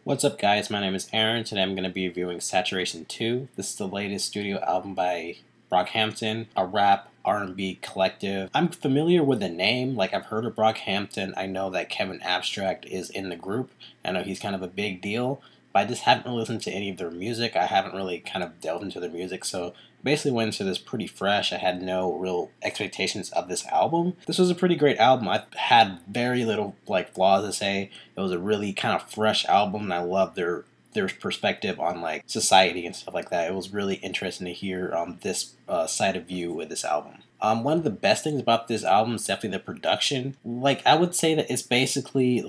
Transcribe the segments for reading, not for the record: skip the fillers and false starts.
What's up guys, my name is Aaron. Today I'm going to be reviewing Saturation 2. This is the latest studio album by Brockhampton, a rap R&B collective. I'm familiar with the name, like I've heard of Brockhampton. I know that Kevin Abstract is in the group. I know he's kind of a big deal, but I just haven't really listened to any of their music. I haven't really kind of delved into their music, so basically went into this pretty fresh. I had no real expectations of this album. This was a pretty great album. I had very little flaws to say. It was a really kind of fresh album, and I love their perspective on society and stuff like that. It was really interesting to hear this side of view with this album. One of the best things about this album is definitely the production. I would say that it's basically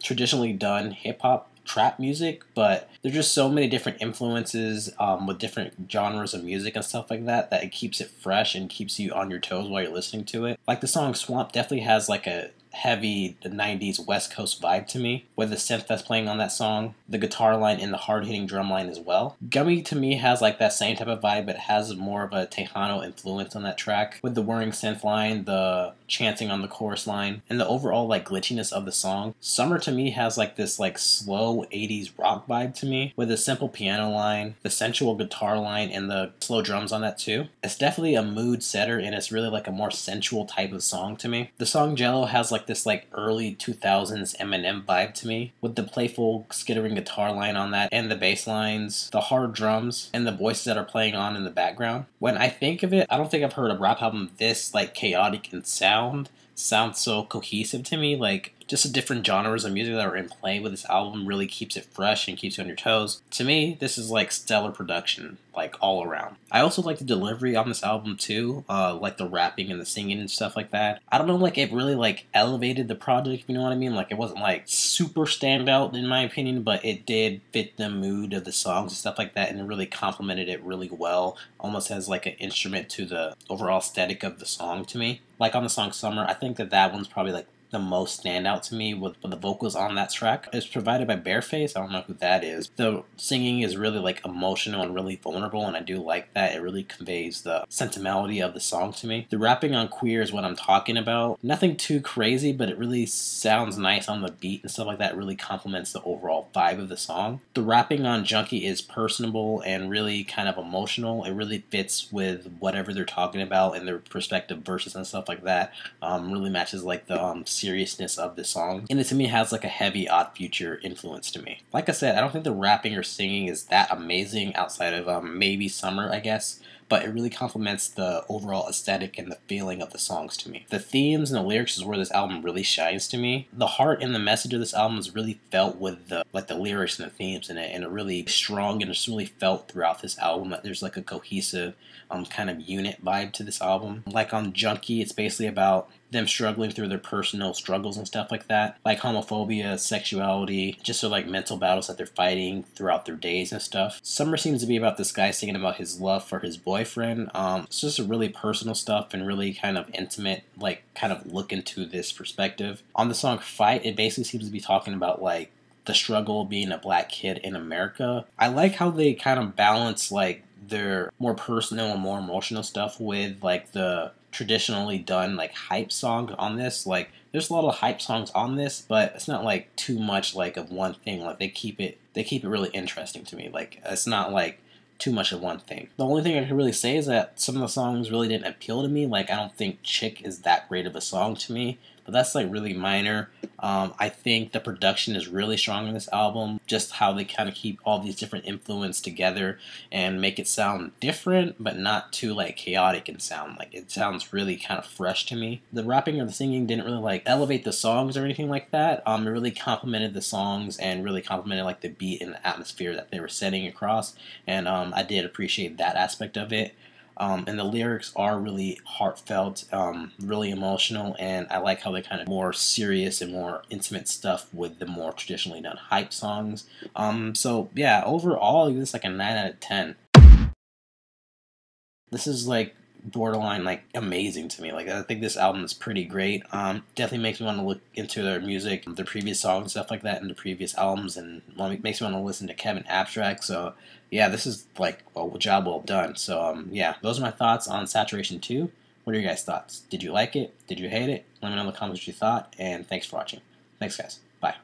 traditionally done hip hop trap music, but there's just so many different influences with different genres of music and stuff like that it keeps it fresh and keeps you on your toes while you're listening to it. Like the song Swamp definitely has a heavy 90s West Coast vibe to me, with the synth that's playing on that song, the guitar line, and the hard-hitting drum line as well. Gummy to me has that same type of vibe, but it has more of a Tejano influence on that track, with the whirring synth line, the chanting on the chorus line, and the overall glitchiness of the song. Summer to me has this slow 80s rock vibe to me, with a simple piano line, the sensual guitar line, and the slow drums on that too. It's definitely a mood setter, and it's really a more sensual type of song to me. The song Jello has this early 2000s Eminem vibe to me, with the playful skittering guitar line on that, and the bass lines, the hard drums, and the voices that are playing on in the background. When I think of it, I don't think I've heard a rap album this chaotic in sounds so cohesive to me. Just the different genres of music that are in play with this album really keeps it fresh and keeps you on your toes. To me, this is stellar production, all around. I also like the delivery on this album too, the rapping and the singing and stuff like that. I don't know, it really elevated the project, if you know what I mean. It wasn't super standout in my opinion, but it did fit the mood of the songs and stuff like that, and it really complemented it really well, almost as an instrument to the overall aesthetic of the song to me. On the song Summer, I think that one's probably the most standout to me with the vocals on that track. It's provided by Bearface. I don't know who that is. The singing is really emotional and really vulnerable, and I do like that. It really conveys the sentimentality of the song to me. The rapping on Queer is what I'm talking about. Nothing too crazy, but it really sounds nice on the beat and stuff like that. It really complements the overall vibe of the song. The rapping on Junky is personable and really kind of emotional. It really fits with whatever they're talking about and their perspective verses and stuff like that. Really matches the seriousness of the song, and it to me has a heavy Odd Future influence to me. Like I said, I don't think the rapping or singing is that amazing outside of maybe Summer, I guess, but it really complements the overall aesthetic and the feeling of the songs to me. The themes and the lyrics is where this album really shines to me. The heart and the message of this album is really felt with the lyrics and the themes in it, and it really strong, and it's really felt throughout this album that there's a cohesive kind of unit vibe to this album. On Junky, it's basically about them struggling through their personal struggles and stuff like that, homophobia, sexuality, just mental battles that they're fighting throughout their days and stuff. Summer seems to be about this guy singing about his love for his boyfriend. It's just a really personal stuff and really kind of intimate, kind of look into this perspective. On the song Fight, it basically seems to be talking about the struggle of being a black kid in America. I like how they kind of balance their more personal and more emotional stuff with the traditionally done hype song on this. There's a lot of hype songs on this, but it's not too much of one thing. They keep it really interesting to me. It's not too much of one thing. The only thing I can really say is that some of the songs really didn't appeal to me. I don't think Chick is that great of a song to me, but that's really minor. I think the production is really strong in this album, just how they kind of keep all these different influences together and make it sound different, but not too chaotic in sound. It sounds really kind of fresh to me. The rapping or the singing didn't really elevate the songs or anything like that. It really complemented the songs and really complemented the beat and the atmosphere that they were setting across, and I did appreciate that aspect of it. And the lyrics are really heartfelt, really emotional, and I like how they kind of more serious and more intimate stuff with the more traditionally done hype songs. So yeah, overall, I give this a 9 out of 10. This is borderline amazing to me. I think this album is pretty great. Definitely makes me want to look into their music, their previous songs and stuff like that, and the previous albums, and makes me want to listen to Kevin Abstract. So yeah, this is a job well done. So yeah, those are my thoughts on Saturation 2. What are your guys' thoughts? Did you like it? Did you hate it? Let me know in the comments what you thought, and thanks for watching. Thanks guys. Bye.